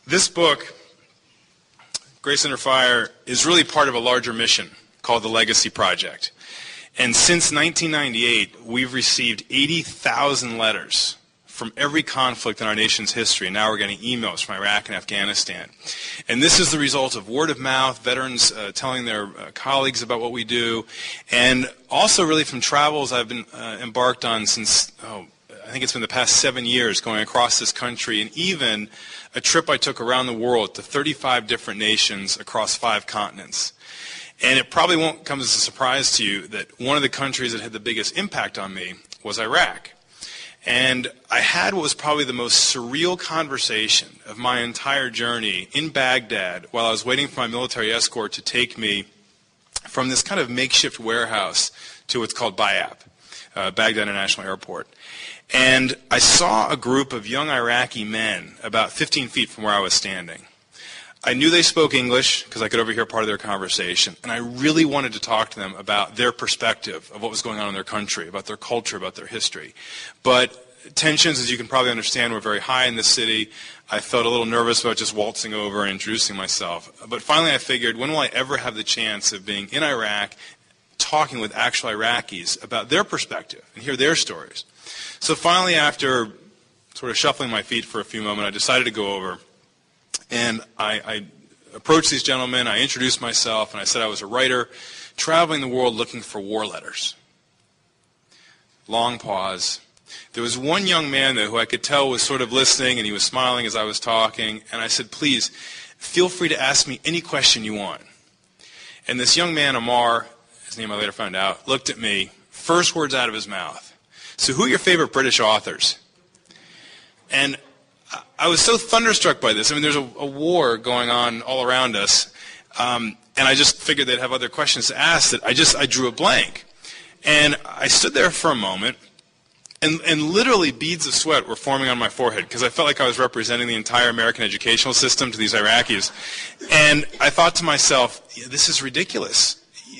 This book, Grace Under Fire, is really part of a larger mission called the Legacy Project. And since 1998, we've received 80,000 letters from every conflict in our nation's history, and now we're getting emails from Iraq and Afghanistan. And this is the result of word of mouth, veterans telling their colleagues about what we do, and also really from travels I've been embarked on since, I think it's been the past 7 years, going across this country, and even a trip I took around the world to 35 different nations across 5 continents. And it probably won't come as a surprise to you that one of the countries that had the biggest impact on me was Iraq. And I had what was probably the most surreal conversation of my entire journey in Baghdad while I was waiting for my military escort to take me from this kind of makeshift warehouse to what's called Bayab, Baghdad International Airport. And I saw a group of young Iraqi men about 15 feet from where I was standing. I knew they spoke English because I could overhear part of their conversation, and I really wanted to talk to them about their perspective of what was going on in their country, about their culture, about their history. But tensions, as you can probably understand, were very high in this city. I felt a little nervous about just waltzing over and introducing myself. But finally I figured, when will I ever have the chance of being in Iraq, talking with actual Iraqis about their perspective and hear their stories? So finally, after sort of shuffling my feet for a few moments, I decided to go over. And I approached these gentlemen, I introduced myself, and I said I was a writer traveling the world looking for war letters. Long pause. There was one young man, though, who I could tell was sort of listening, and he was smiling as I was talking. And I said, please, feel free to ask me any question you want. And this young man, Amar, his name I later found out, looked at me, first words out of his mouth. So who are your favorite British authors? And I was so thunderstruck by this. I mean, there's a war going on all around us, and I just figured they'd have other questions to ask that I drew a blank. And I stood there for a moment, and literally beads of sweat were forming on my forehead because I felt like I was representing the entire American educational system to these Iraqis. And I thought to myself, this is ridiculous.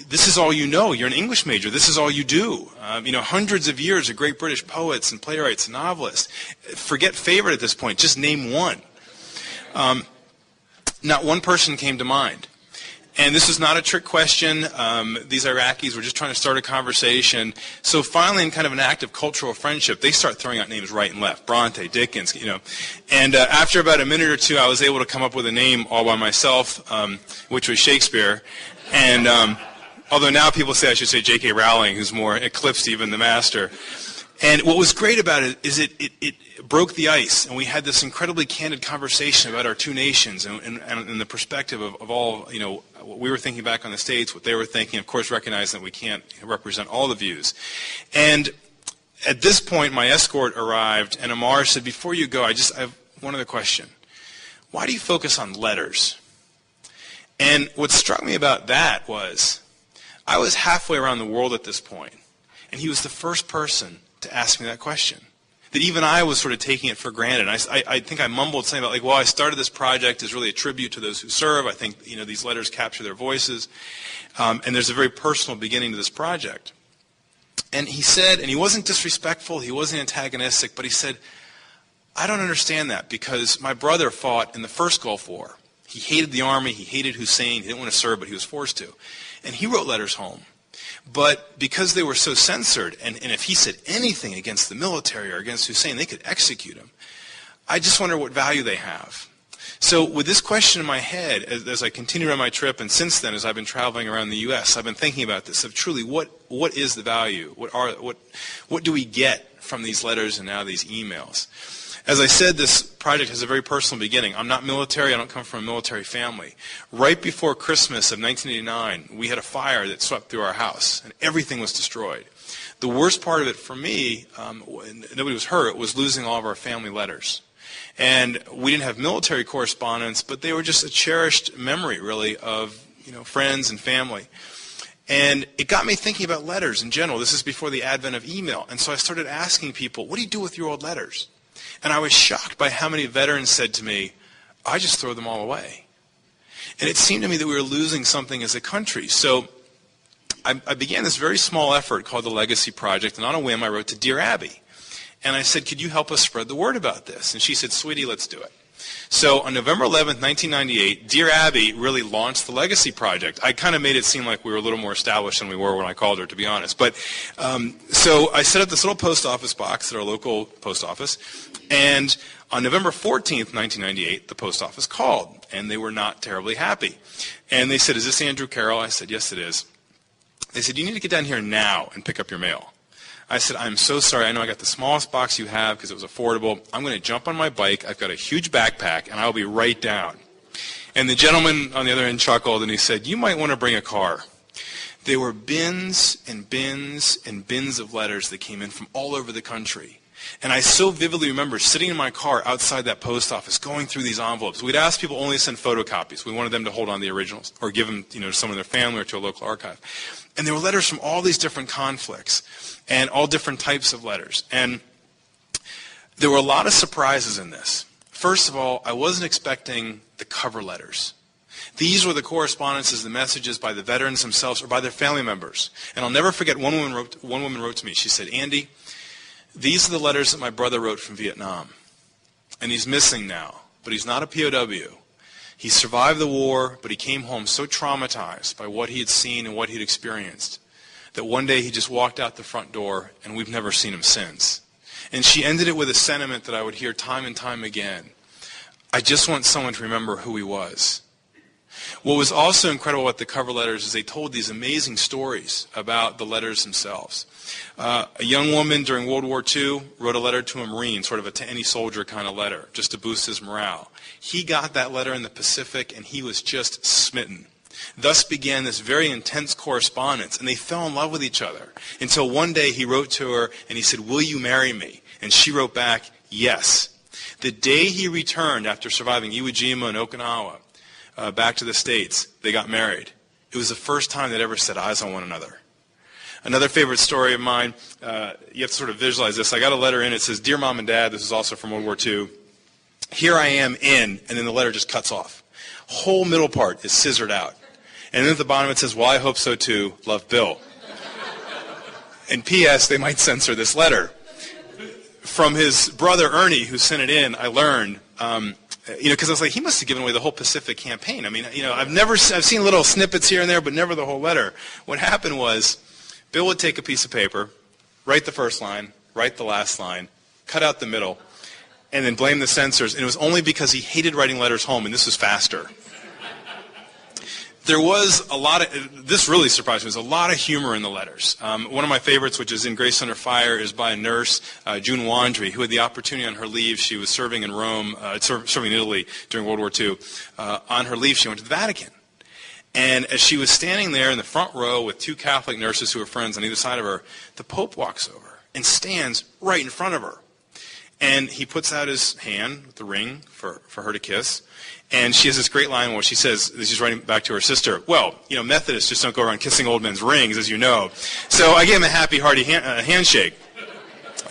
This is all you know. You're an English major. This is all you do. Hundreds of years of great British poets and playwrights and novelists. Forget favorite at this point. Just name one. Not one person came to mind. And this is not a trick question. These Iraqis were just trying to start a conversation. So finally, in kind of an act of cultural friendship, they start throwing out names right and left. Bronte, Dickens, And after about a minute or two, I was able to come up with a name all by myself, which was Shakespeare. And although now people say I should say J.K. Rowling, who's more eclipsed even the master. And what was great about it is it broke the ice, and we had this incredibly candid conversation about our two nations and the perspective of all, what we were thinking back on the States, what they were thinking, of course recognizing that we can't represent all the views. And at this point, my escort arrived, and Amar said, before you go, I have one other question. Why do you focus on letters? And what struck me about that was, I was halfway around the world at this point, and he was the first person to ask me that question. That even I was sort of taking it for granted. I think I mumbled something about, I started this project as really a tribute to those who serve. I think, these letters capture their voices. And there's a very personal beginning to this project. And he said, and he wasn't disrespectful, he wasn't antagonistic, but he said, I don't understand that because my brother fought in the first Gulf War. He hated the army, he hated Hussein, he didn't want to serve, but he was forced to. And he wrote letters home. But because they were so censored, and if he said anything against the military or against Hussein, they could execute him. I just wonder what value they have. So with this question in my head, as I continued on my trip, and since then, as I've been traveling around the U.S., I've been thinking about this, of truly, what is the value? What do we get from these letters and now these emails? As I said, this project has a very personal beginning. I'm not military. I don't come from a military family. Right before Christmas of 1989, we had a fire that swept through our house, and everything was destroyed. The worst part of it for me, nobody was hurt, was losing all of our family letters. And we didn't have military correspondence, but they were just a cherished memory, really, of friends and family. And it got me thinking about letters in general. This is before the advent of email. And so I started asking people, what do you do with your old letters? And I was shocked by how many veterans said to me, I just throw them all away. And it seemed to me that we were losing something as a country. So I began this very small effort called the Legacy Project, and on a whim I wrote to Dear Abby. And I said, could you help us spread the word about this? And she said, sweetie, let's do it. So on November 11th, 1998, Dear Abby really launched the Legacy Project. I kind of made it seem like we were a little more established than we were when I called her, to be honest. But so I set up this little post office box at our local post office, and on November 14th, 1998, the post office called, and they were not terribly happy. And they said, "Is this Andrew Carroll?" I said, "Yes, it is." They said, "You need to get down here now and pick up your mail." I said, "I'm so sorry. I know I got the smallest box you have because it was affordable. I'm going to jump on my bike. I've got a huge backpack, and I'll be right down." And the gentleman on the other end chuckled, and he said, "You might want to bring a car." There were bins and bins and bins of letters that came in from all over the country. And I so vividly remember sitting in my car outside that post office going through these envelopes. We'd ask people only to send photocopies. We wanted them to hold on to the originals or give them, to someone in their family or to a local archive. And there were letters from all these different conflicts and all different types of letters. And there were a lot of surprises in this. First of all, I wasn't expecting the cover letters. These were the correspondences, the messages by the veterans themselves or by their family members. And I'll never forget one woman wrote to me. She said, "Andy, these are the letters that my brother wrote from Vietnam. And he's missing now, but he's not a POW. He survived the war, but he came home so traumatized by what he had seen and what he'd experienced that one day he just walked out the front door and we've never seen him since." And she ended it with a sentiment that I would hear time and time again. "I just want someone to remember who he was." What was also incredible about the cover letters is they told these amazing stories about the letters themselves. A young woman during World War II wrote a letter to a Marine, sort of a to any soldier kind of letter, just to boost his morale. He got that letter in the Pacific, and he was just smitten. Thus began this very intense correspondence, and they fell in love with each other until one day he wrote to her, and he said, "Will you marry me?" And she wrote back, "Yes." The day he returned after surviving Iwo Jima and Okinawa, back to the States, they got married. It was the first time they'd ever set eyes on one another. Another favorite story of mine, you have to sort of visualize this. I got a letter in, it says, "Dear Mom and Dad," this is also from World War II, "Here I am in," and then the letter just cuts off. Whole middle part is scissored out. And then at the bottom it says, "Well, I hope so too, love, Bill." And P.S., they might censor this letter. From his brother Ernie, who sent it in, I learned, because I was like, he must have given away the whole Pacific campaign. I mean, I've seen little snippets here and there, but never the whole letter. What happened was, Bill would take a piece of paper, write the first line, write the last line, cut out the middle, and then blame the censors. And it was only because he hated writing letters home, and this was faster. There was a lot of, this really surprised me, there's a lot of humor in the letters. One of my favorites, which is in Grace Under Fire, is by a nurse, June Wandry, who had the opportunity on her leave. She was serving in Rome, serving in Italy during World War II. On her leave, she went to the Vatican. And as she was standing there in the front row with two Catholic nurses who were friends on either side of her, the Pope walks over and stands right in front of her. And he puts out his hand with the ring for her to kiss. And she has this great line where she says, she's writing back to her sister, "Well, Methodists just don't go around kissing old men's rings, as you know." So I gave him a happy, hearty handshake.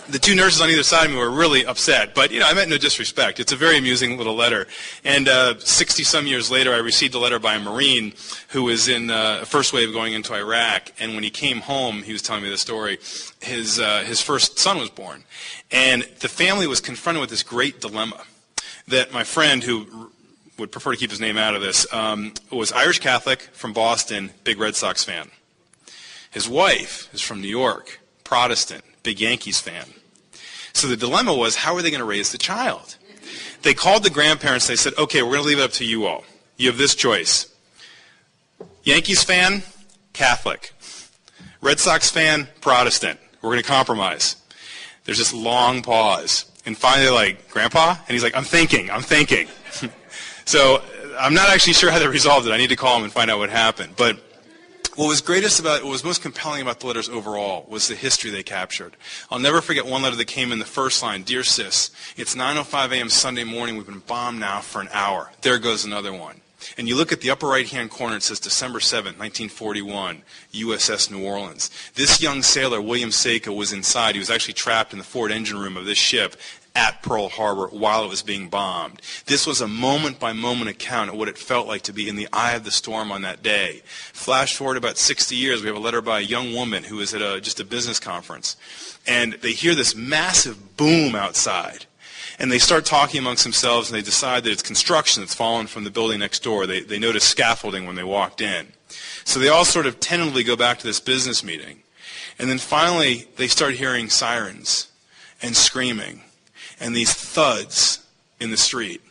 The two nurses on either side of me were really upset, but I meant no disrespect. It's a very amusing little letter. And 60-some years later, I received a letter by a Marine who was in the first wave going into Iraq. And when he came home, he was telling me the story, his first son was born. And the family was confronted with this great dilemma that my friend, who would prefer to keep his name out of this, was Irish Catholic from Boston, big Red Sox fan. His wife is from New York, Protestant, big Yankees fan. So the dilemma was, how are they going to raise the child? They called the grandparents. They said, "Okay, we're going to leave it up to you all. You have this choice. Yankees fan, Catholic. Red Sox fan, Protestant. We're going to compromise." There's this long pause. And finally they're like, "Grandpa?" And he's like, I'm thinking. So I'm not actually sure how they resolved it. I need to call him and find out what happened. But what was most compelling about the letters overall was the history they captured. I'll never forget one letter that came in the first line, "Dear Sis, it's 9:05 a.m. Sunday morning. We've been bombed now for an hour. There goes another one." And you look at the upper right-hand corner, it says December 7th, 1941, USS New Orleans. This young sailor, William Seika, was inside. He was actually trapped in the forward engine room of this ship at Pearl Harbor while it was being bombed. This was a moment-by-moment account of what it felt like to be in the eye of the storm on that day. Flash forward about 60 years, we have a letter by a young woman who was at just a business conference. And they hear this massive boom outside. And they start talking amongst themselves, and they decide that it's construction that's fallen from the building next door. They noticed scaffolding when they walked in. So they all sort of tentatively go back to this business meeting. And then finally, they start hearing sirens and screaming and these thuds in the street.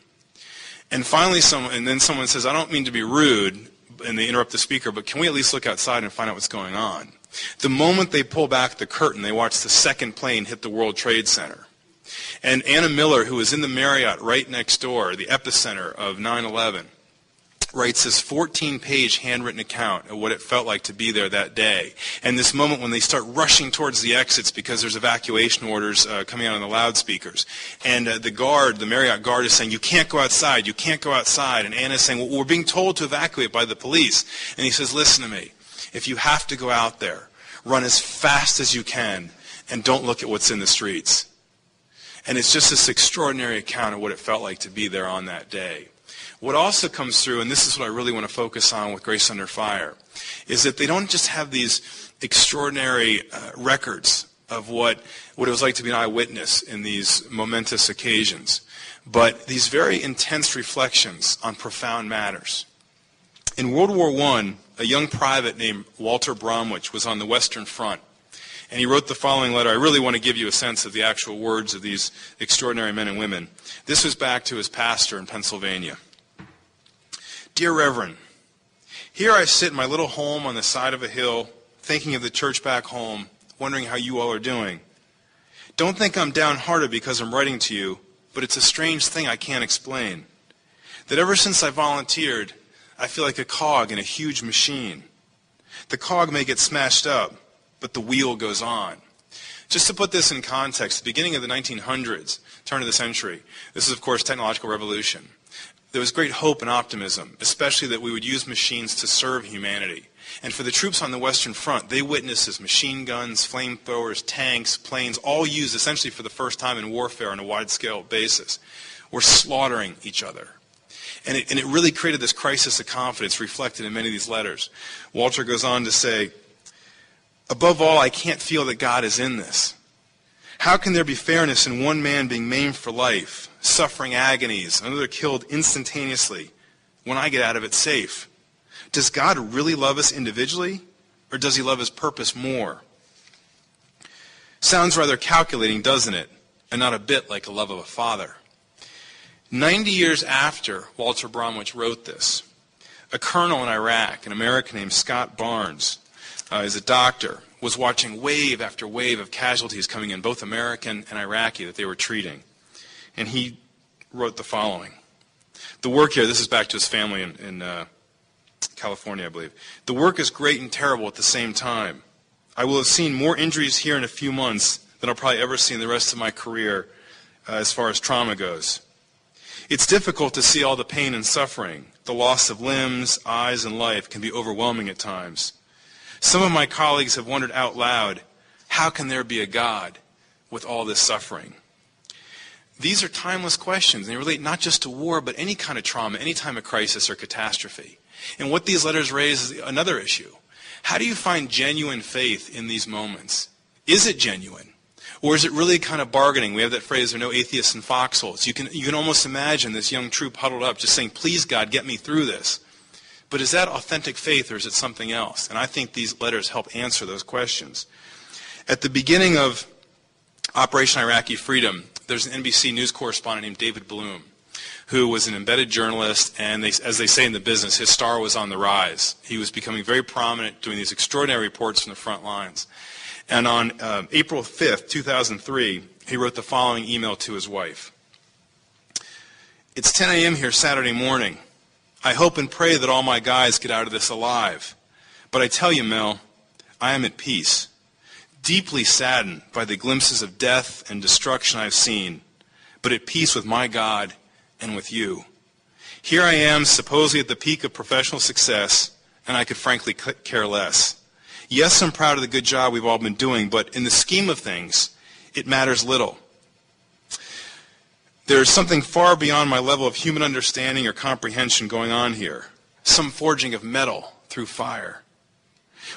And finally, someone says, I don't mean to be rude, and they interrupt the speaker, but can we at least look outside and find out what's going on? The moment they pull back the curtain, they watch the second plane hit the World Trade Center. And Anna Miller, who was in the Marriott right next door, the epicenter of 9/11, writes this 14-page handwritten account of what it felt like to be there that day. And this moment when they start rushing towards the exits because there's evacuation orders coming out on the loudspeakers. And the Marriott guard is saying, you can't go outside, you can't go outside. And Anna's saying, well, we're being told to evacuate by the police. And he says, listen to me, if you have to go out there, run as fast as you can and don't look at what's in the streets. And it's just this extraordinary account of what it felt like to be there on that day. What also comes through, and this is what I really want to focus on with Grace Under Fire, is that they don't just have these extraordinary records of what it was like to be an eyewitness in these momentous occasions, but these very intense reflections on profound matters. In World War I, a young private named Walter Bromwich was on the Western Front. And he wrote the following letter. I really want to give you a sense of the actual words of these extraordinary men and women. This was back to his pastor in Pennsylvania. Dear Reverend, here I sit in my little home on the side of a hill, thinking of the church back home, wondering how you all are doing. Don't think I'm downhearted because I'm writing to you, but it's a strange thing I can't explain. That ever since I volunteered, I feel like a cog in a huge machine. The cog may get smashed up, but the wheel goes on. Just to put this in context, the beginning of the 1900s, turn of the century, this is, of course, technological revolution. There was great hope and optimism, especially that we would use machines to serve humanity. And for the troops on the Western Front, they witnessed as machine guns, flamethrowers, tanks, planes, all used essentially for the first time in warfare on a wide-scale basis, were slaughtering each other. And it really created this crisis of confidence reflected in many of these letters. Walter goes on to say, above all, I can't feel that God is in this. How can there be fairness in one man being maimed for life, suffering agonies, another killed instantaneously, when I get out of it safe? Does God really love us individually, or does he love his purpose more? Sounds rather calculating, doesn't it? And not a bit like the love of a father. 90 years after Walter Bromwich wrote this, a colonel in Iraq, an American named Scott Barnes, is a doctor, was watching wave after wave of casualties coming in, both American and Iraqi, that they were treating. And he wrote the following. The work here, this is back to his family in California, I believe. The work is great and terrible at the same time. I will have seen more injuries here in a few months than I'll probably ever see in the rest of my career as far as trauma goes. It's difficult to see all the pain and suffering. The loss of limbs, eyes, and life can be overwhelming at times. Some of my colleagues have wondered out loud, how can there be a God with all this suffering? These are timeless questions, and they relate not just to war, but any kind of trauma, any time of crisis or catastrophe. And what these letters raise is another issue. How do you find genuine faith in these moments? Is it genuine? Or is it really kind of bargaining? We have that phrase, there are no atheists in foxholes. You can almost imagine this young troop huddled up just saying, please God, get me through this. But is that authentic faith, or is it something else? And I think these letters help answer those questions. At the beginning of Operation Iraqi Freedom, there's an NBC News correspondent named David Bloom, who was an embedded journalist, and as they say in the business, his star was on the rise. He was becoming very prominent, doing these extraordinary reports from the front lines. And on April 5th, 2003, he wrote the following email to his wife. It's 10 a.m. here Saturday morning. I hope and pray that all my guys get out of this alive. But I tell you, Mel, I am at peace, deeply saddened by the glimpses of death and destruction I've seen, but at peace with my God and with you. Here I am, supposedly at the peak of professional success, and I could frankly care less. Yes, I'm proud of the good job we've all been doing, but in the scheme of things, it matters little. There's something far beyond my level of human understanding or comprehension going on here. Some forging of metal through fire.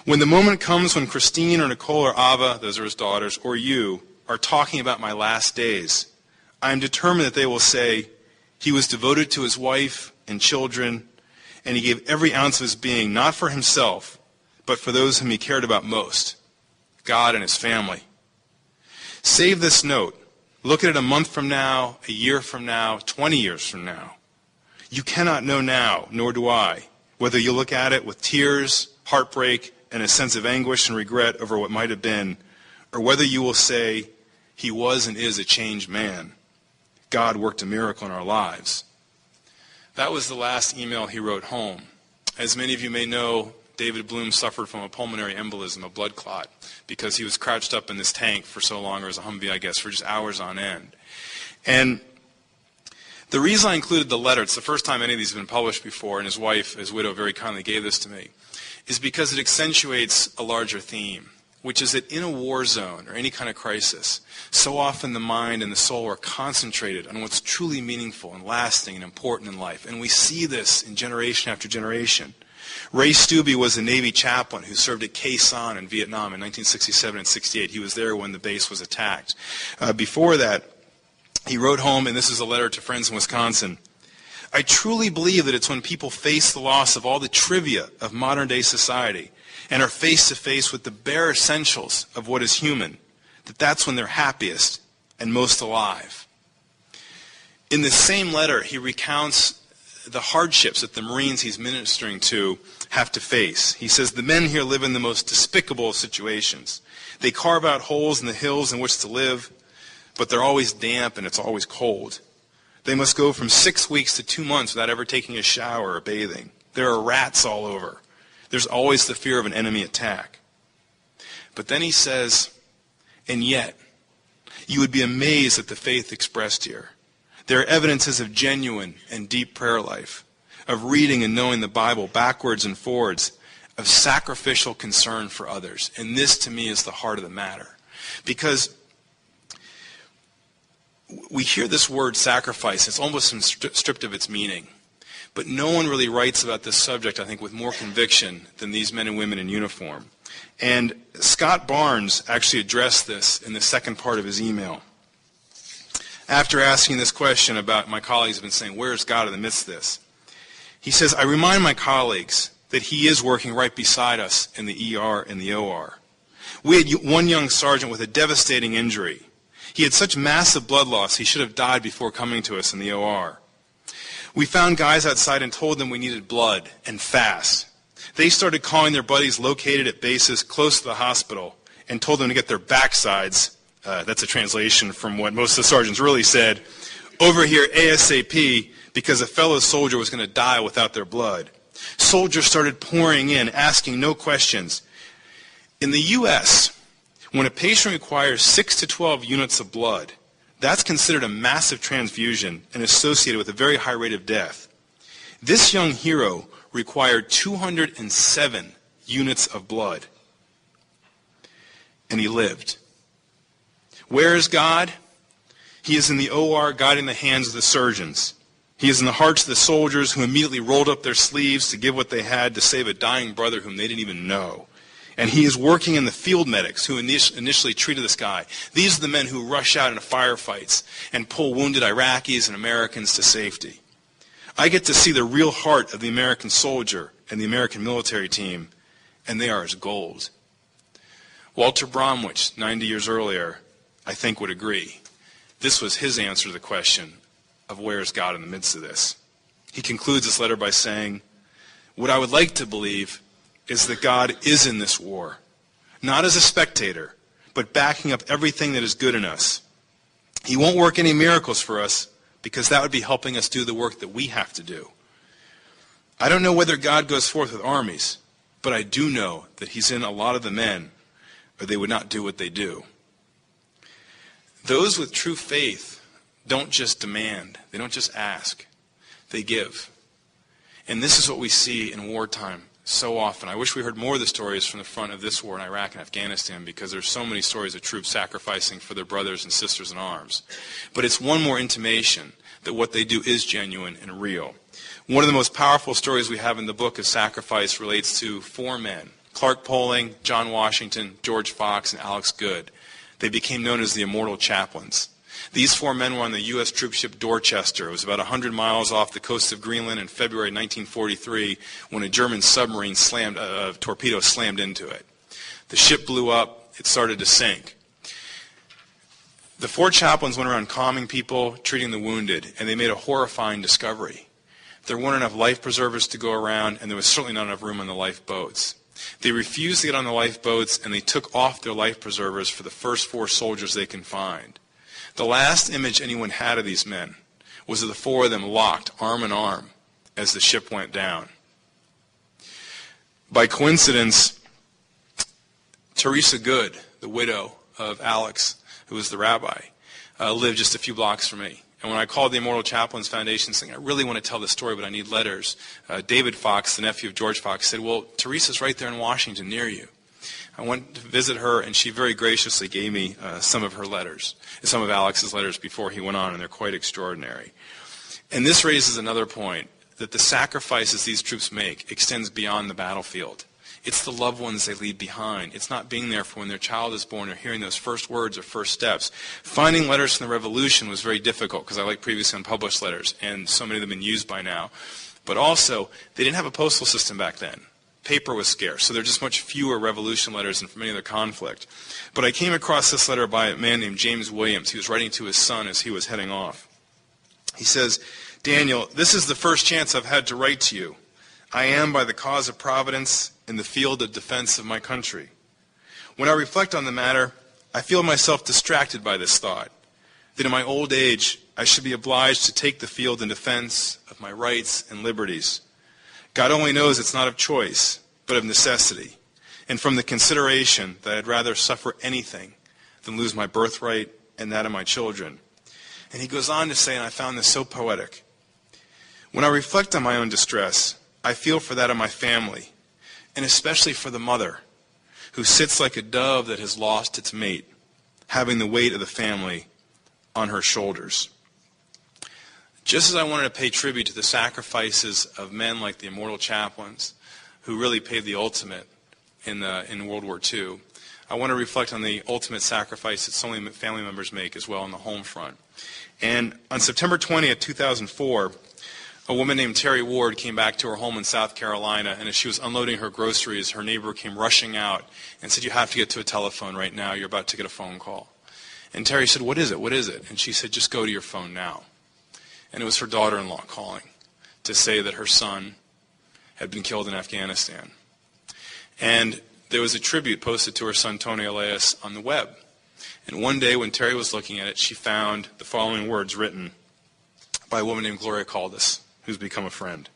When the moment comes when Christine or Nicole or Ava, those are his daughters, or you, are talking about my last days, I am determined that they will say, he was devoted to his wife and children, and he gave every ounce of his being, not for himself, but for those whom he cared about most, God and his family. Save this note. Look at it a month from now, a year from now, 20 years from now. You cannot know now, nor do I, whether you look at it with tears, heartbreak, and a sense of anguish and regret over what might have been, or whether you will say, he was and is a changed man. God worked a miracle in our lives. That was the last email he wrote home. As many of you may know, David Bloom suffered from a pulmonary embolism, a blood clot, because he was crouched up in this tank for so long, or as a Humvee, I guess, for just hours on end. And the reason I included the letter, it's the first time any of these have been published before, and his wife, his widow, very kindly gave this to me, is because it accentuates a larger theme, which is that in a war zone or any kind of crisis, so often the mind and the soul are concentrated on what's truly meaningful and lasting and important in life. And we see this in generation after generation. Ray Stubbe was a Navy chaplain who served at Khe Sanh in Vietnam in 1967 and 68. He was there when the base was attacked. Before that, he wrote home, and this is a letter to friends in Wisconsin, I truly believe that it's when people face the loss of all the trivia of modern-day society and are face-to-face with the bare essentials of what is human, that's when they're happiest and most alive. In the same letter, he recounts the hardships that the Marines he's ministering to have to face. He says, the men here live in the most despicable of situations. They carve out holes in the hills in which to live, but they're always damp and it's always cold. They must go from 6 weeks to 2 months without ever taking a shower or bathing. There are rats all over. There's always the fear of an enemy attack. But then he says, and yet, you would be amazed at the faith expressed here. There are evidences of genuine and deep prayer life, of reading and knowing the Bible backwards and forwards, of sacrificial concern for others. And this, to me, is the heart of the matter. Because we hear this word sacrifice, it's almost stripped of its meaning. But no one really writes about this subject, I think, with more conviction than these men and women in uniform. And Scott Barnes actually addressed this in the second part of his email. After asking this question about my colleagues have been saying, where is God in the midst of this? He says, I remind my colleagues that he is working right beside us in the ER and the OR. We had one young sergeant with a devastating injury. He had such massive blood loss, he should have died before coming to us in the OR. We found guys outside and told them we needed blood, and fast. They started calling their buddies located at bases close to the hospital and told them to get their backsides, that's a translation from what most of the sergeants really said, over here ASAP, because a fellow soldier was going to die without their blood. Soldiers started pouring in, asking no questions. In the U.S., when a patient requires 6 to 12 units of blood, that's considered a massive transfusion and associated with a very high rate of death. This young hero required 207 units of blood, and he lived. Where is God? He is in the OR guiding the hands of the surgeons. He is in the hearts of the soldiers who immediately rolled up their sleeves to give what they had to save a dying brother whom they didn't even know. And he is working in the field medics who initially treated this guy. These are the men who rush out into firefights and pull wounded Iraqis and Americans to safety. I get to see the real heart of the American soldier and the American military team, and they are as gold. Walter Bromwich, 90 years earlier, I think would agree. This was his answer to the question of where is God in the midst of this. He concludes this letter by saying, what I would like to believe is that God is in this war, not as a spectator, but backing up everything that is good in us. He won't work any miracles for us because that would be helping us do the work that we have to do. I don't know whether God goes forth with armies, but I do know that he's in a lot of the men, or they would not do what they do. Those with true faith don't just demand, they don't just ask, they give. And this is what we see in wartime so often. I wish we heard more of the stories from the front of this war in Iraq and Afghanistan, because there's so many stories of troops sacrificing for their brothers and sisters in arms. But it's one more intimation that what they do is genuine and real. One of the most powerful stories we have in the book of sacrifice relates to 4 men, Clark Poling, John Washington, George Fox, and Alex Good. They became known as the Immortal Chaplains. These 4 men were on the U.S. troop ship Dorchester. It was about 100 miles off the coast of Greenland in February 1943 when a German submarine torpedo slammed into it. The ship blew up. It started to sink. The 4 chaplains went around calming people, treating the wounded, and they made a horrifying discovery. There weren't enough life preservers to go around, and there was certainly not enough room on the lifeboats. They refused to get on the lifeboats, and they took off their life preservers for the first 4 soldiers they could find. The last image anyone had of these men was of the 4 of them locked arm in arm as the ship went down. By coincidence, Teresa Good, the widow of Alex, who was the rabbi, lived just a few blocks from me. And when I called the Immortal Chaplains Foundation saying, I really want to tell this story, but I need letters, David Fox, the nephew of George Fox, said, well, Teresa's right there in Washington near you. I went to visit her, and she very graciously gave me some of her letters, some of Alex's letters before he went on, and they're quite extraordinary. And this raises another point, that the sacrifices these troops make extends beyond the battlefield. It's the loved ones they leave behind. It's not being there for when their child is born or hearing those first words or first steps. Finding letters from the Revolution was very difficult because I like previously unpublished letters, and so many of them have been used by now. But also, they didn't have a postal system back then. Paper was scarce, so there are just much fewer Revolution letters than from any other conflict. But I came across this letter by a man named James Williams. He was writing to his son as he was heading off. He says, Daniel, this is the first chance I've had to write to you. I am, by the cause of Providence, in the field of defense of my country. When I reflect on the matter, I feel myself distracted by this thought, that in my old age I should be obliged to take the field in defense of my rights and liberties. God only knows it's not of choice, but of necessity, and from the consideration that I'd rather suffer anything than lose my birthright and that of my children. And he goes on to say, and I found this so poetic, when I reflect on my own distress, I feel for that of my family, and especially for the mother, who sits like a dove that has lost its mate, having the weight of the family on her shoulders. Just as I wanted to pay tribute to the sacrifices of men like the Immortal Chaplains, who really paid the ultimate in World War II, I want to reflect on the ultimate sacrifice that so many family members make as well on the home front. And on September 20th, 2004, a woman named Terry Ward came back to her home in South Carolina, and as she was unloading her groceries, her neighbor came rushing out and said, you have to get to a telephone right now. You're about to get a phone call. And Terry said, what is it? What is it? And she said, just go to your phone now. And it was her daughter-in-law calling to say that her son had been killed in Afghanistan. And there was a tribute posted to her son, Tony Elias, on the web. And one day when Terry was looking at it, she found the following words written by a woman named Gloria Caldas, who's become a friend.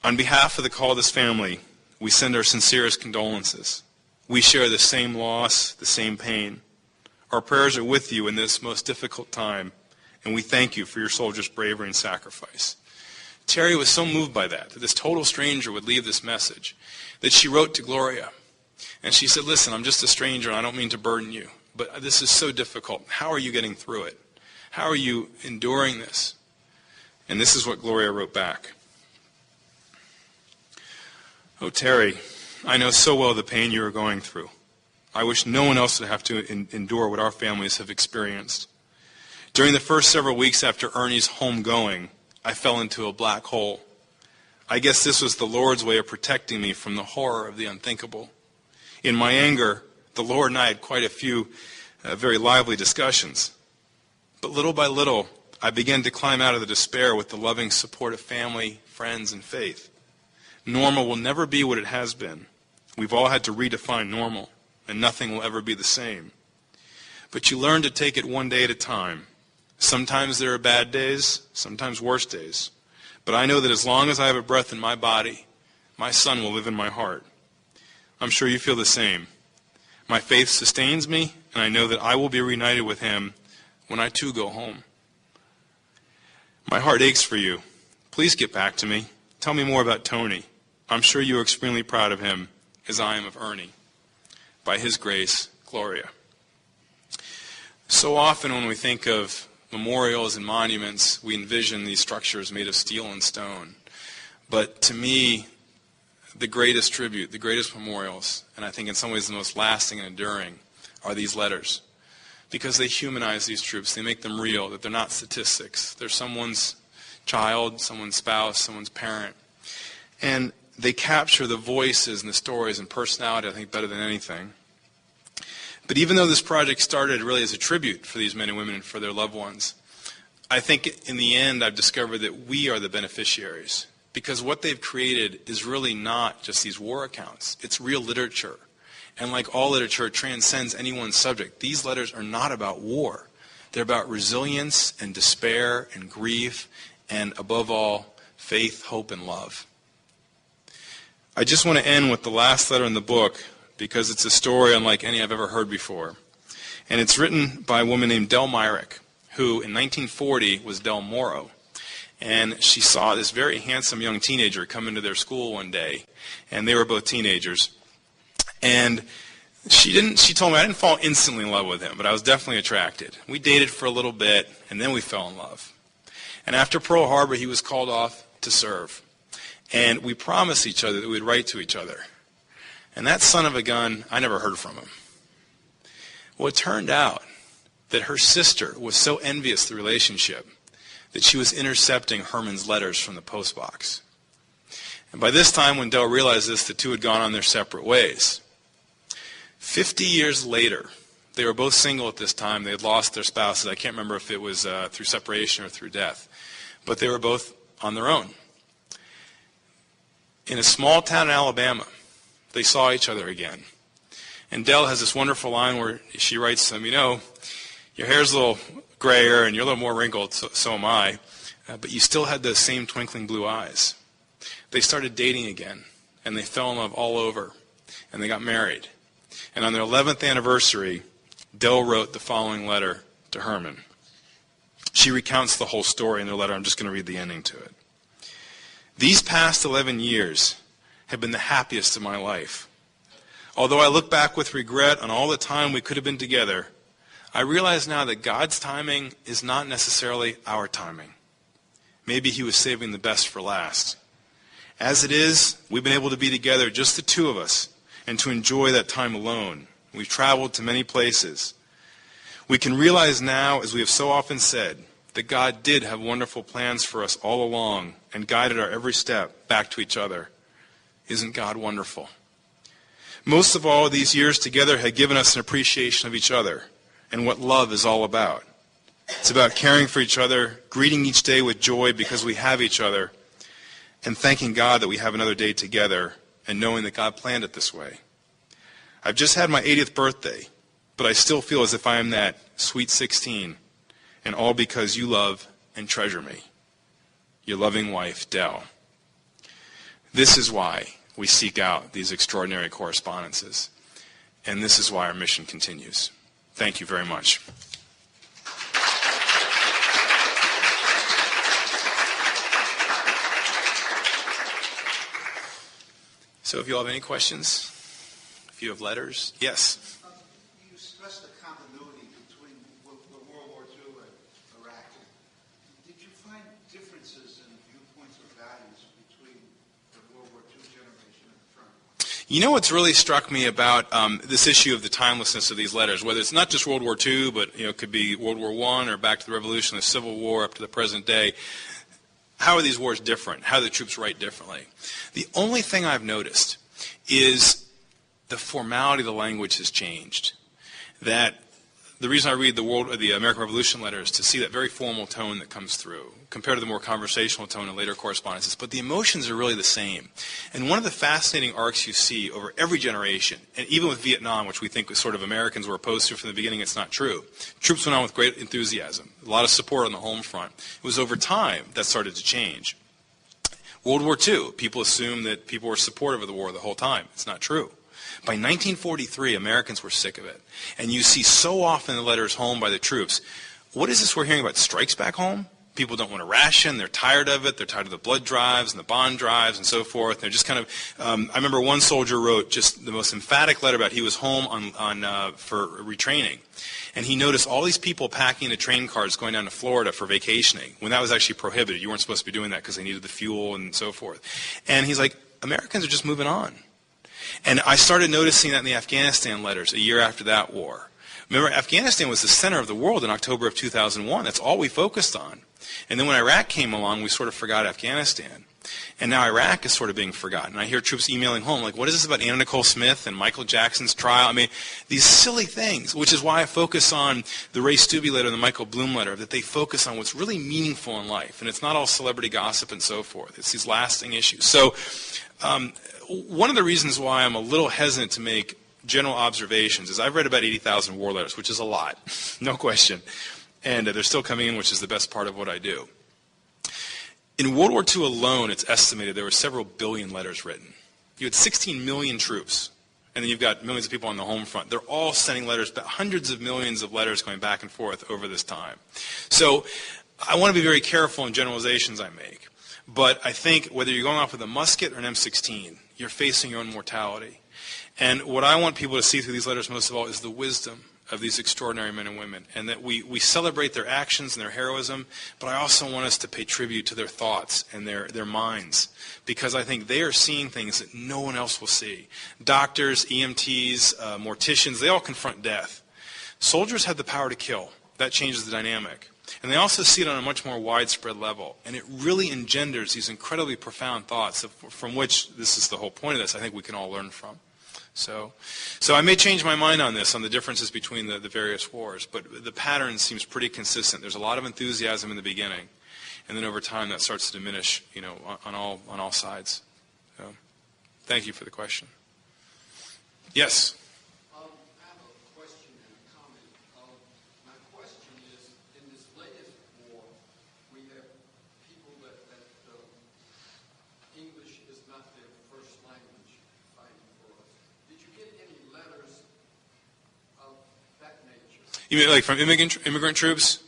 On behalf of the Caldas family, we send our sincerest condolences. We share the same loss, the same pain. Our prayers are with you in this most difficult time, and we thank you for your soldiers' bravery and sacrifice. Terry was so moved by that this total stranger would leave this message, that she wrote to Gloria. And she said, listen, I'm just a stranger, and I don't mean to burden you, but this is so difficult. How are you getting through it? How are you enduring this? And this is what Gloria wrote back. Oh, Terry, I know so well the pain you are going through. I wish no one else would have to endure what our families have experienced. During the first several weeks after Ernie's homegoing, I fell into a black hole. I guess this was the Lord's way of protecting me from the horror of the unthinkable. In my anger, the Lord and I had quite a few very lively discussions. But little by little, I began to climb out of the despair with the loving support of family, friends, and faith. Normal will never be what it has been. We've all had to redefine normal, and nothing will ever be the same. But you learn to take it one day at a time. Sometimes there are bad days, sometimes worse days. But I know that as long as I have a breath in my body, my son will live in my heart. I'm sure you feel the same. My faith sustains me, and I know that I will be reunited with him when I too go home. My heart aches for you. Please get back to me. Tell me more about Tony. I'm sure you are extremely proud of him, as I am of Ernie. By his grace, Gloria. So often when we think of memorials and monuments, we envision these structures made of steel and stone. But to me, the greatest tribute, the greatest memorials, and I think in some ways the most lasting and enduring, are these letters. because they humanize these troops. They make them real, that they're not statistics. They're someone's child, someone's spouse, someone's parent. And they capture the voices and the stories and personality, I think, better than anything. But even though this project started really as a tribute for these men and women and for their loved ones, I think in the end I've discovered that we are the beneficiaries. Because what they've created is really not just these war accounts. It's real literature. And like all literature, it transcends any one subject. These letters are not about war. They're about resilience and despair and grief and, above all, faith, hope, and love. I just want to end with the last letter in the book because it's a story unlike any I've ever heard before. And it's written by a woman named Del Myrick, who in 1940 was Del Moro. And she saw this very handsome young teenager come into their school one day, and they were both teenagers. And she told me I didn't fall instantly in love with him, but I was definitely attracted. We dated for a little bit, and then we fell in love. And after Pearl Harbor, he was called off to serve. And we promised each other that we'd write to each other. And that son of a gun, I never heard from him. Well, it turned out that her sister was so envious of the relationship that she was intercepting Herman's letters from the postbox. And by this time, when Del realized this, the two had gone on their separate ways. 50 years later, they were both single at this time. They had lost their spouses. I can't remember if it was through separation or through death. But they were both on their own. In a small town in Alabama, they saw each other again. And Del has this wonderful line where she writes to them, you know, your hair's a little grayer and you're a little more wrinkled, so am I, but you still had those same twinkling blue eyes. They started dating again, and they fell in love all over, and they got married. And on their 11th anniversary, Del wrote the following letter to Herman. She recounts the whole story in their letter. I'm just going to read the ending to it. These past 11 years have been the happiest of my life. Although I look back with regret on all the time we could have been together, I realize now that God's timing is not necessarily our timing. Maybe he was saving the best for last. As it is, we've been able to be together, just the two of us, and to enjoy that time alone. We've traveled to many places. We can realize now, as we have so often said, that God did have wonderful plans for us all along and guided our every step back to each other. Isn't God wonderful? Most of all, these years together have given us an appreciation of each other and what love is all about. It's about caring for each other, greeting each day with joy because we have each other, and thanking God that we have another day together and knowing that God planned it this way. I've just had my 80th birthday, but I still feel as if I am that sweet 16, and all because you love and treasure me. Your loving wife, Del. This is why we seek out these extraordinary correspondences, and this is why our mission continues. Thank you very much. So if you all have any questions, if you have letters, yes? You stressed the continuity between the World War II and Iraq. Did you find differences in viewpoints or values between the World War II generation and the current one? You know what's really struck me about this issue of the timelessness of these letters, whether it's not just World War II, but it could be World War I or back to the Revolution, the Civil War, up to the present day. How are these wars different? How do the troops write differently? The only thing I've noticed is the formality of the language has changed. That the reason I read the American Revolution letter is to see that very formal tone that comes through, compared to the more conversational tone in later correspondences. But the emotions are really the same. And one of the fascinating arcs you see over every generation, and even with Vietnam, which we think was sort of Americans were opposed to from the beginning, it's not true. Troops went on with great enthusiasm, a lot of support on the home front. It was over time that started to change. World War II, people assumed that people were supportive of the war the whole time. It's not true. By 1943, Americans were sick of it. And you see so often in the letters home by the troops, what is this we're hearing about strikes back home? People don't want to ration. They're tired of it. They're tired of the blood drives and the bond drives and so forth. They're just kind of, I remember one soldier wrote just the most emphatic letter about he was home for retraining. And he noticed all these people packing the train cars going down to Florida for vacationing, when that was actually prohibited. You weren't supposed to be doing that because they needed the fuel and so forth. And he's like, Americans are just moving on. And I started noticing that in the Afghanistan letters a year after that war, Remember, Afghanistan was the center of the world in October of 2001. That's all we focused on. And then when Iraq came along, we sort of forgot Afghanistan. And now Iraq is sort of being forgotten. I hear troops emailing home, like, what is this about Anna Nicole Smith and Michael Jackson's trial? I mean, these silly things, which is why I focus on the Ray Stubbe letter and the Michael Bloom letter, that they focus on what's really meaningful in life. And it's not all celebrity gossip and so forth. It's these lasting issues. So one of the reasons why I'm a little hesitant to make general observations is I've read about 80,000 war letters, which is a lot, no question. And they're still coming in, which is the best part of what I do. In World War II alone, it's estimated there were several billion letters written. You had 16 million troops, and then you've got millions of people on the home front. They're all sending letters, but hundreds of millions of letters going back and forth over this time. So I want to be very careful in generalizations I make. But I think whether you're going off with a musket or an M16, you're facing your own mortality. And what I want people to see through these letters most of all is the wisdom of these extraordinary men and women, and that we celebrate their actions and their heroism, but I also want us to pay tribute to their thoughts and their minds, because I think they are seeing things that no one else will see. Doctors, EMTs, morticians, they all confront death. Soldiers have the power to kill. That changes the dynamic. And they also see it on a much more widespread level, and it really engenders these incredibly profound thoughts from which, this is the whole point of this, I think we can all learn from. So I may change my mind on this, on the differences between the various wars, but the pattern seems pretty consistent. There's a lot of enthusiasm in the beginning, and then over time that starts to diminish, on all sides. So, thank you for the question. Yes? I have a question and a comment. My question is, in this latest war, we have people that English is not their first language fighting for us. Did you get any letters of that nature? You mean like from immigrant troops?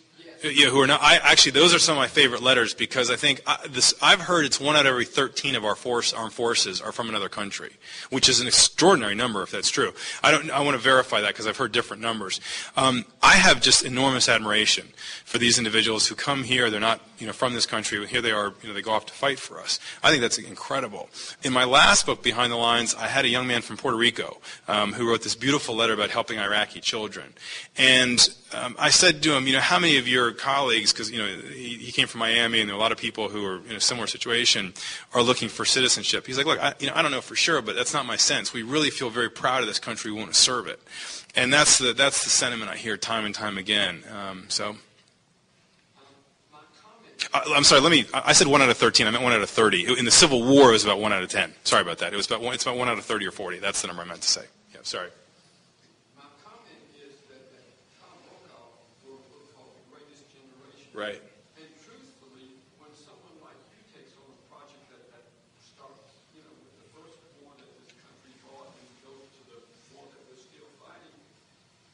Yes. Yeah, who are not. Actually, those are some of my favorite letters, because I think I've heard it's 1 out of every 13 of our armed forces are from another country, which is an extraordinary number if that's true. I want to verify that because I've heard different numbers. I have just enormous admiration for these individuals who come here. They're not from this country. Here they are. They go off to fight for us. I think that's incredible. In my last book, Behind the Lines, I had a young man from Puerto Rico who wrote this beautiful letter about helping Iraqi children, and I said to him, how many of your colleagues, because he came from Miami, and there are a lot of people who are in a similar situation, are looking for citizenship. He's like, look, I don't know for sure, but that's not my sense. We really feel very proud of this country. We want to serve it, and that's the sentiment I hear time and time again. I'm sorry. I said 1 out of 13. I meant 1 out of 30. In the Civil War, it was about 1 out of 10. Sorry about that. It's about 1 out of 30 or 40. That's the number I meant to say. Yeah, sorry. Right. And truthfully, when someone like you takes on a project that starts, with the first war that this country fought and goes to the war that we're still fighting,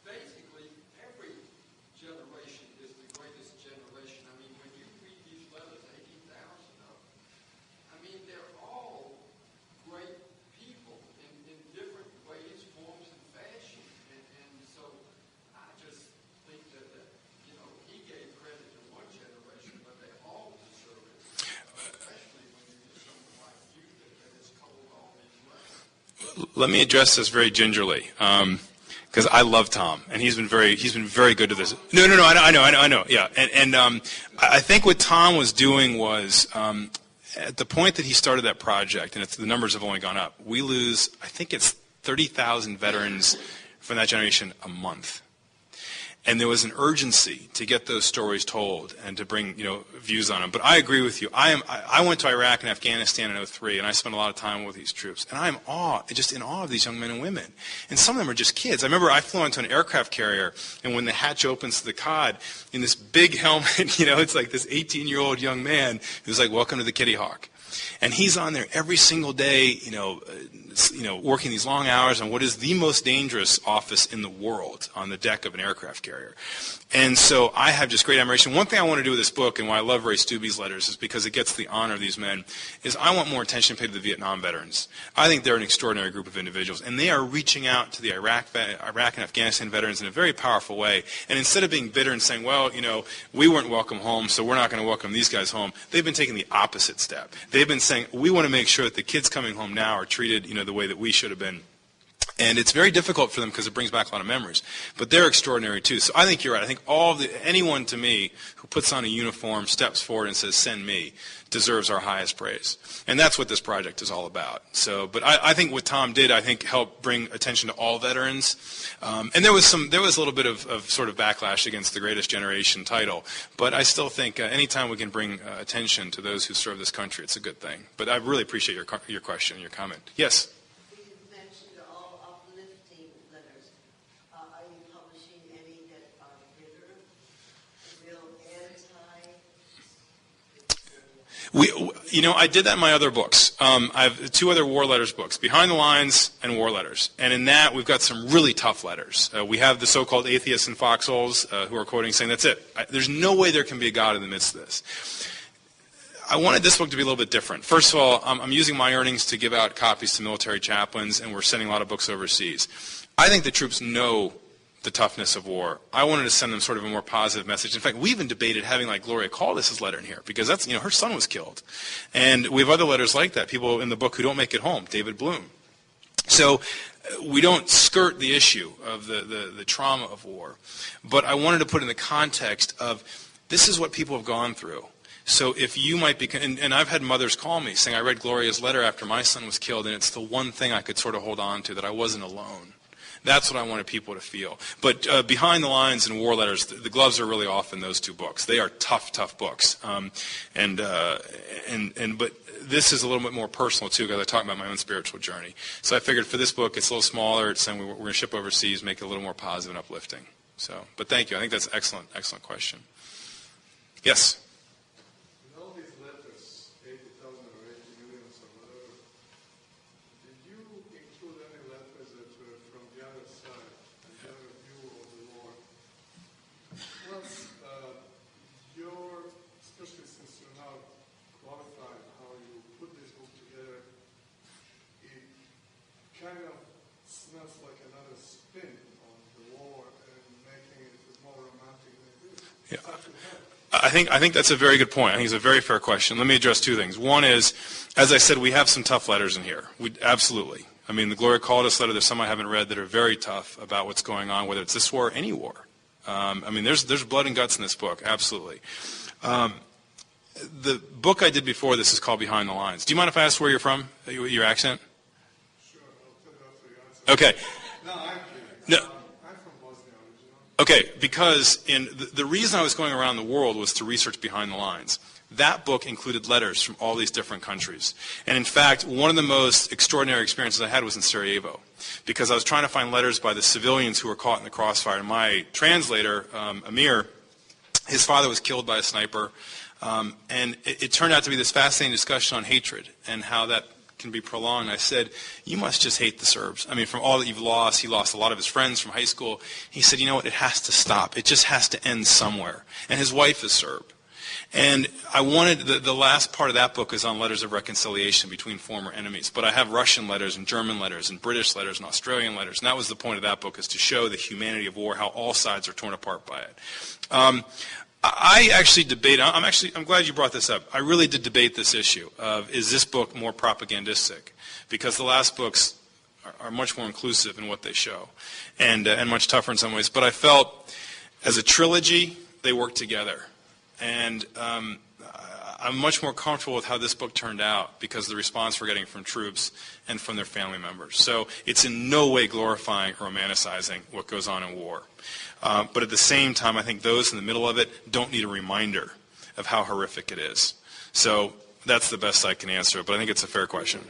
basically every generation is the greatest generation. I mean, when you read these letters, 80,000 of them, I mean, they're all great people in different ways, forms, and fashion. And so I just think that he gave credit to one generation, but they all deserve it, especially when you get someone like you that has told all these letters. Let me address this very gingerly, because I love Tom, and he's been very good to this. No, I know, yeah, and I think what Tom was doing was at the point that he started that project, and the numbers have only gone up. We lose, I think it's 30,000 veterans from that generation a month. And there was an urgency to get those stories told and to bring, views on them. But I agree with you. I went to Iraq and Afghanistan in 2003, and I spent a lot of time with these troops. And I am just in awe of these young men and women. And some of them are just kids. I remember I flew onto an aircraft carrier, and when the hatch opens to the cod, in this big helmet, it's like this 18-year-old young man who's like, welcome to the Kitty Hawk. And he's on there every single day, working these long hours on what is the most dangerous office in the world on the deck of an aircraft carrier. And so I have just great admiration. One thing I want to do with this book, and why I love Ray Stubbe's letters, is because it gets the honor of these men, is I want more attention paid to the Vietnam veterans. I think they're an extraordinary group of individuals, and they are reaching out to the Iraq and Afghanistan veterans in a very powerful way. And instead of being bitter and saying, well, we weren't welcome home, so we're not going to welcome these guys home, they've been taking the opposite step. They've been saying, we want to make sure that the kids coming home now are treated, the way that we should have been. And it's very difficult for them because it brings back a lot of memories. But they're extraordinary too. So I think you're right. I think anyone to me who puts on a uniform, steps forward and says, send me, deserves our highest praise. And that's what this project is all about. So, but I think what Tom did, I think, helped bring attention to all veterans. And there was a little bit of sort of backlash against the Greatest Generation title. But I still think anytime we can bring attention to those who serve this country, it's a good thing. But I really appreciate your question, your comment. Yes? I did that in my other books. I have 2 other war letters books, Behind the Lines and War Letters. And in that, we've got some really tough letters. We have the so-called atheists and foxholes who are quoting saying, that's it. There's no way there can be a God in the midst of this. I wanted this book to be a little bit different. First of all, I'm using my earnings to give out copies to military chaplains, and we're sending a lot of books overseas. I think the troops know the toughness of war. I wanted to send them sort of a more positive message. In fact, we even debated having Gloria Caldis's letter in here because that's, her son was killed. And we have other letters like that, people in the book who don't make it home, David Bloom. So we don't skirt the issue of the trauma of war. But I wanted to put in the context of this is what people have gone through. So if you might be, and I've had mothers call me saying, I read Gloria's letter after my son was killed, and it's the one thing I could sort of hold on to, that I wasn't alone. That's what I wanted people to feel. But Behind the Lines and War Letters, the gloves are really off in those 2 books. They are tough books. But this is a little bit more personal too, because I talk about my own spiritual journey. So I figured for this book, it's a little smaller. It's saying we're going to ship overseas, make it a little more positive and uplifting. So, but thank you. I think that's an excellent question. Yes. Kind of smells like another spin on the war and making it more romantic than it is. Yeah. I think that's a very good point. I think it's a very fair question. Let me address 2 things. One is, as I said, we have some tough letters in here. Absolutely. I mean, the Gloria Caldis letter, there's some I haven't read that are very tough about what's going on, whether it's this war or any war. There's blood and guts in this book, absolutely. The book I did before this is called Behind the Lines. Do you mind if I ask where you're from, your accent? Okay. No, I'm no. I'm from Bosnia originally. Okay, because the reason I was going around the world was to research Behind the Lines. That book included letters from all these different countries. And in fact, one of the most extraordinary experiences I had was in Sarajevo, because I was trying to find letters by the civilians who were caught in the crossfire. And my translator, Amir, his father was killed by a sniper. And it turned out to be this fascinating discussion on hatred and how that can be prolonged. I said, you must just hate the Serbs. From all that you've lost, he lost a lot of his friends from high school. He said, you know what, it has to stop. It just has to end somewhere. And his wife is Serb. And I wanted, the last part of that book is on letters of reconciliation between former enemies. But I have Russian letters and German letters and British letters and Australian letters. And that was the point of that book, is to show the humanity of war, how all sides are torn apart by it. I actually debate, I'm glad you brought this up. I really did debate this issue of, is this book more propagandistic? Because the last books are much more inclusive in what they show and much tougher in some ways. But I felt, as a trilogy, they work together. And I'm much more comfortable with how this book turned out because of the response we're getting from troops and from their family members. So it's in no way glorifying or romanticizing what goes on in war. But at the same time, I think those in the middle of it don't need a reminder of how horrific it is. So that's the best I can answer, but I think it's a fair question.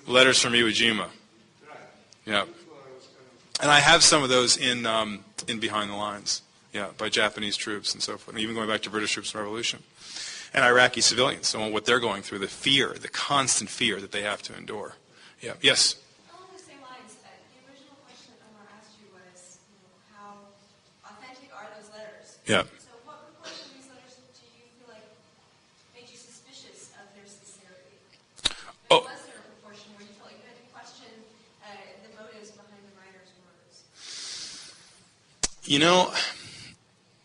Letters from Iwo Jima. Yeah. And I have some of those in Behind the Lines, by Japanese troops and so forth, and even going back to British troops in the Revolution. And Iraqi civilians, so what they're going through, the fear, the constant fear that they have to endure. Yeah. Yes? Along the same lines, the original question Omar asked you was, how authentic are those letters? Yeah. So what proportion of these letters do you feel like made you suspicious of their sincerity? Oh. Was there a proportion where you felt like you had to question the motives behind the writer's words?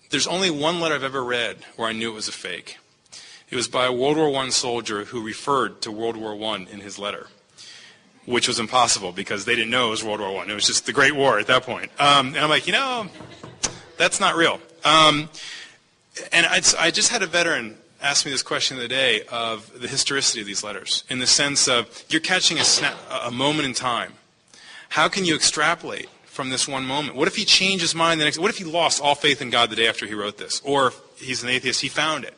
There's only one letter I've ever read where I knew it was a fake. It was by a World War I soldier who referred to World War I in his letter, which was impossible because they didn't know it was World War I. It was just the Great War at that point. And I'm like, that's not real. And I just had a veteran ask me this question of the day of the historicity of these letters, in the sense of you're catching a moment in time. How can you extrapolate from this one moment? What if he changed his mind the next? What if he lost all faith in God the day after he wrote this? Or if he's an atheist, he found it.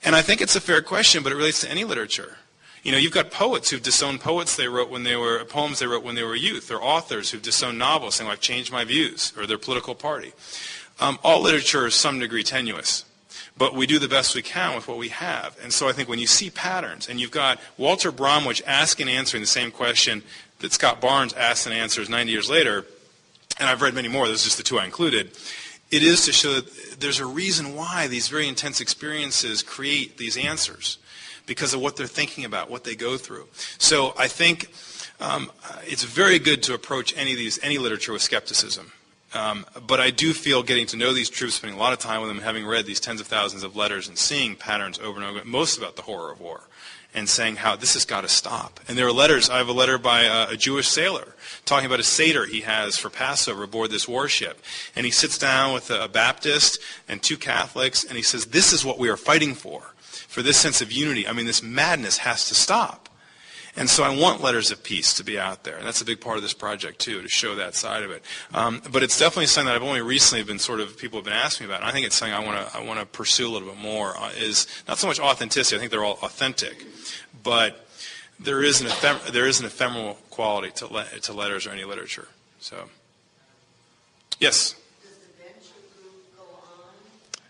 And I think it's a fair question, but it relates to any literature. You've got poets who've disowned poems they wrote when they were youth, or authors who've disowned novels saying, I've changed my views, or their political party. All literature is to some degree tenuous, but we do the best we can with what we have. And so I think when you see patterns, and you've got Walter Bromwich asking and answering the same question that Scott Barnes asks and answers 90 years later, and I've read many more, those are just the two I included, it is to show that there's a reason why these very intense experiences create these answers, because of what they're thinking about, what they go through. So I think it's very good to approach any literature with skepticism. But I do feel getting to know these troops, spending a lot of time with them, having read these tens of thousands of letters and seeing patterns over and over, most about the horror of war, and saying how this has got to stop. And there are letters. I have a letter by a Jewish sailor talking about a Seder he has for Passover aboard this warship. And he sits down with a Baptist and two Catholics, and he says, this is what we are fighting for this sense of unity. This madness has to stop. And so I want letters of peace to be out there. And that's a big part of this project, too, to show that side of it. But it's definitely something that I've only recently been people have been asking me about. And I think it's something I want to pursue a little bit more, is not so much authenticity. I think they're all authentic. But there is an ephemeral quality to letters or any literature. So, yes? Does the venture group go on?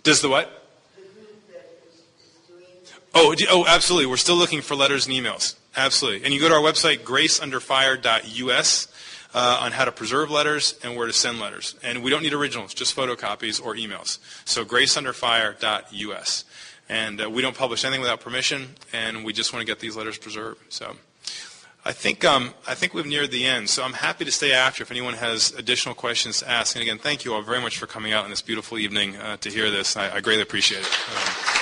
Does the what? The group that is doing... Oh, absolutely. We're still looking for letters and emails. Absolutely. And you go to our website, graceunderfire.us, on how to preserve letters and where to send letters. And we don't need originals, just photocopies or emails. So graceunderfire.us. And we don't publish anything without permission, and we just want to get these letters preserved. So I think we've neared the end. So I'm happy to stay after if anyone has additional questions to ask. And again, thank you all very much for coming out on this beautiful evening to hear this. I greatly appreciate it.